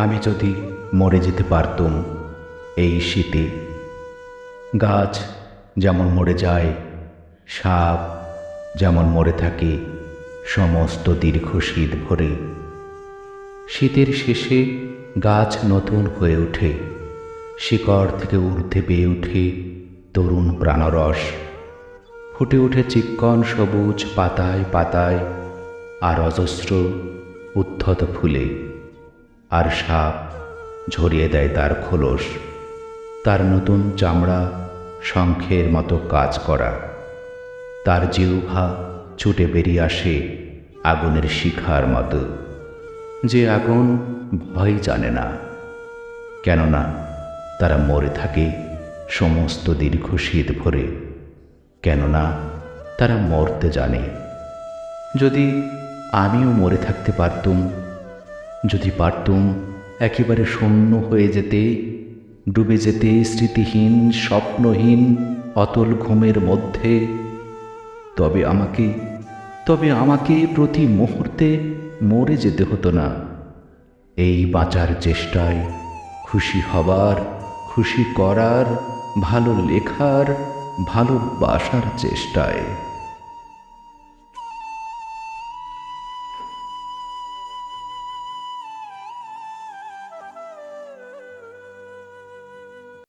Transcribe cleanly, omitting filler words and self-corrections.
আমি যদি মরে যেতে পারতুম এই শীতে, গাছ যেমন মরে যায়, সাপ যেমন মরে থাকে সমস্ত দীর্ঘ শীত ভরে, শীতের শেষে গাছ নতুন হয়ে ওঠে, শিকড় থেকে ঊর্ধ্বে বেয়ে ওঠে তরুণ প্রাণরস, ফুটে ওঠে চিক্কণ সবুজ পাতায় পাতায় আর অজস্র উদ্ধত ফুলে। আর সাপ ঝরিয়ে দেয় তার খোলস, তার নতুন চামড়া শঙ্খের মতো কাজ করা, তার জিহ্বা ছুটে বেরিয়ে আসে আগুনের শিখার মতো, যে আগুন ভয় জানে না, কেননা তারা মরে থাকে সমস্ত দীর্ঘ শীত ভরে, কেননা তারা মরতে জানে। যদি আমিও মরে থাকতে পারতুম, যদি পারতুম একেবারে শূন্য হয়ে যেতে, ডুবে যেতে স্মৃতিহীন স্বপ্নহীন অতল ঘুমের মধ্যে, তবে আমাকে প্রতি মুহূর্তে মরে যেতে হতো না, এই বাঁচার চেষ্টায়, খুশি হবার, খুশি করার, ভালো লেখার, ভালোবাসার চেষ্টায়।